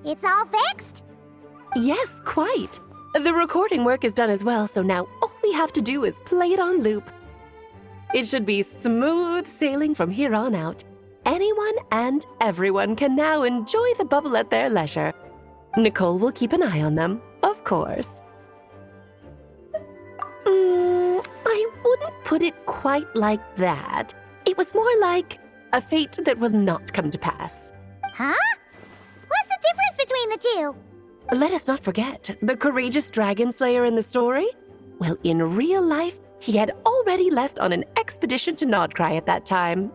It's all fixed? Yes, quite. The recording work is done as well, so now all we have to do is play it on loop. It should be smooth sailing from here on out. Anyone and everyone can now enjoy the bubble at their leisure. Nicole will keep an eye on them, of course. I wouldn't put it quite like that. It was more like a fate that will not come to pass. Huh? What's the difference between the two? Let us not forget the courageous dragon slayer in the story. Well, in real life, he had already left on an expedition to Nodcry at that time.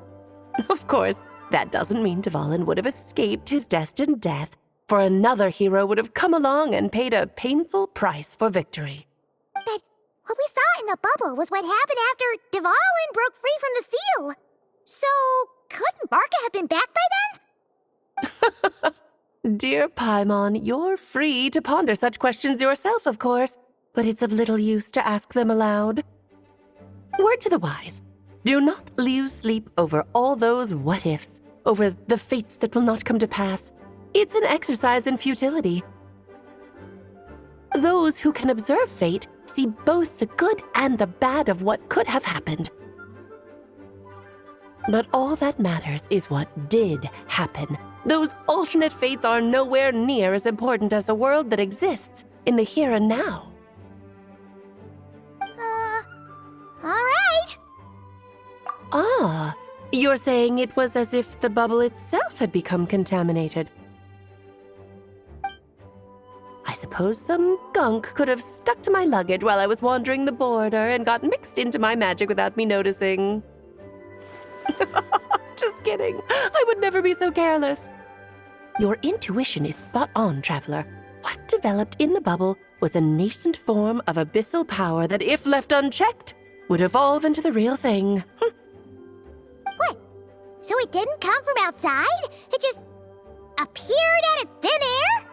Of course, that doesn't mean Dvalin would have escaped his destined death, for another hero would have come along and paid a painful price for victory. But what we saw in the bubble was what happened after Dvalin broke free from the seal. So, couldn't Barca have been back by then? Dear Paimon, you're free to ponder such questions yourself, of course, but it's of little use to ask them aloud. Word to the wise, do not lose sleep over all those what-ifs, over the fates that will not come to pass. It's an exercise in futility. Those who can observe fate see both the good and the bad of what could have happened. But all that matters is what did happen. Those alternate fates are nowhere near as important as the world that exists in the here and now. All right. Ah, you're saying it was as if the bubble itself had become contaminated. I suppose some gunk could have stuck to my luggage while I was wandering the border and got mixed into my magic without me noticing. Just kidding. I would never be so careless. Your intuition is spot on, Traveler. What developed in the bubble was a nascent form of abyssal power that, if left unchecked, would evolve into the real thing. What? So it didn't come from outside? It just appeared out of thin air?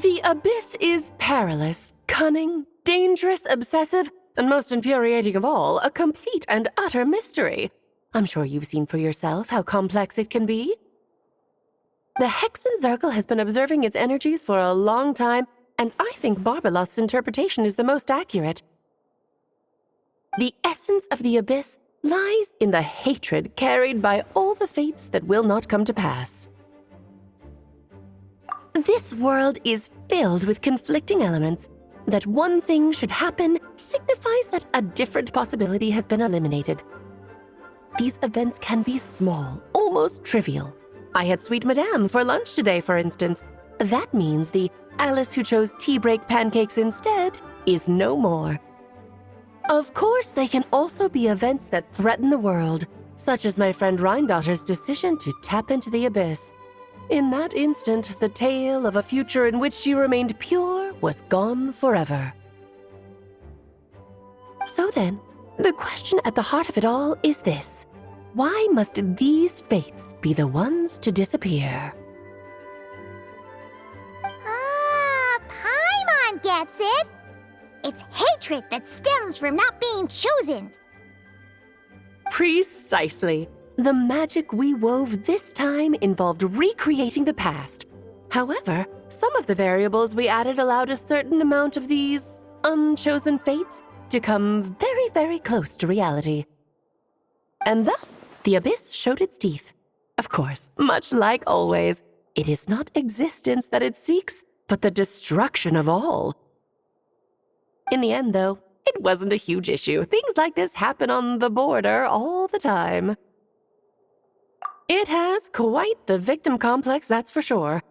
The abyss is perilous, cunning, dangerous, obsessive, and most infuriating of all, a complete and utter mystery. I'm sure you've seen for yourself how complex it can be. The Hexen Circle has been observing its energies for a long time, and I think Barbalot's interpretation is the most accurate. The essence of the abyss lies in the hatred carried by all the fates that will not come to pass. This world is filled with conflicting elements. That one thing should happen signifies that a different possibility has been eliminated. These events can be small, almost trivial. I had Sweet Madame for lunch today, for instance. That means the Alice who chose tea break pancakes instead is no more. Of course, they can also be events that threaten the world, such as my friend Rhindotter's decision to tap into the abyss. In that instant, the tale of a future in which she remained pure was gone forever. So then, the question at the heart of it all is this. Why must these fates be the ones to disappear? Ah, Paimon gets it. It's hatred that stems from not being chosen. Precisely. The magic we wove this time involved recreating the past. However, some of the variables we added allowed a certain amount of these unchosen fates to come very, very close to reality. And thus, the abyss showed its teeth. Of course, much like always, it is not existence that it seeks, but the destruction of all. In the end, though, it wasn't a huge issue. Things like this happen on the border all the time. It has quite the victim complex, that's for sure.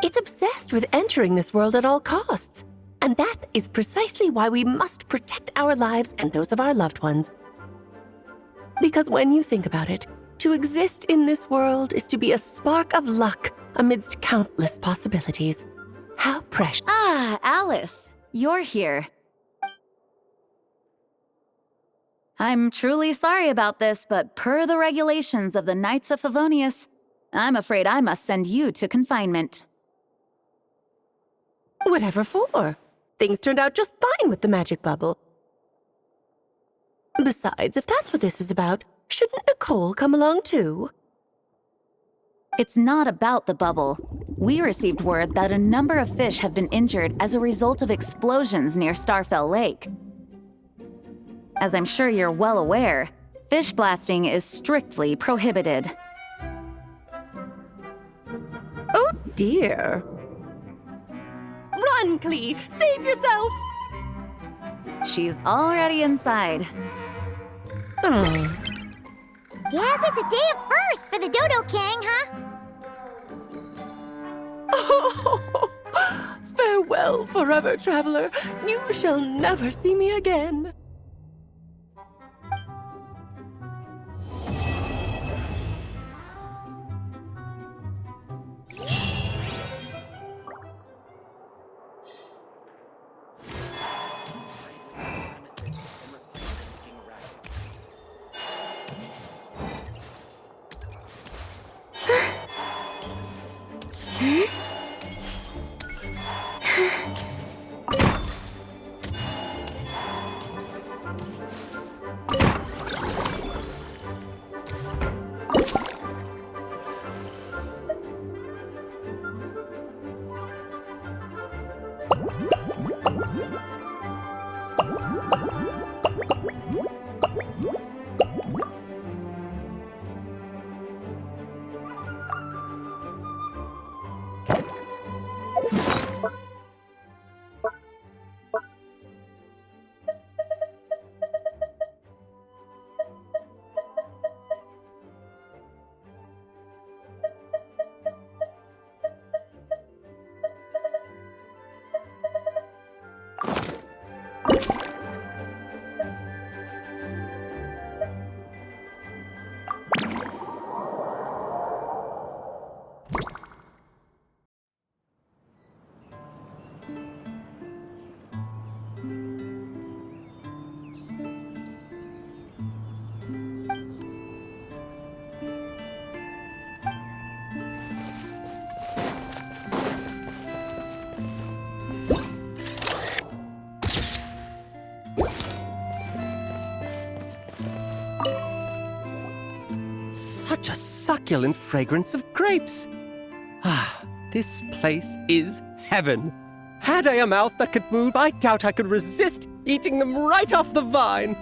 It's obsessed with entering this world at all costs. And that is precisely why we must protect our lives and those of our loved ones. Because when you think about it, to exist in this world is to be a spark of luck amidst countless possibilities. How precious. Ah, Alice, you're here. I'm truly sorry about this, but per the regulations of the Knights of Favonius, I'm afraid I must send you to confinement. Whatever for? Things turned out just fine with the magic bubble. Besides, if that's what this is about, shouldn't Nicole come along too? It's not about the bubble. We received word that a number of fish have been injured as a result of explosions near Starfell Lake. As I'm sure you're well aware, fish blasting is strictly prohibited. Oh dear. Run, Klee! Save yourself! She's already inside. Oh. Guess it's a day of first for the Dodo King, huh? Farewell, forever traveler. You shall never see me again. Such a succulent fragrance of grapes. Ah, this place is heaven. Had I a mouth that could move, I doubt I could resist eating them right off the vine.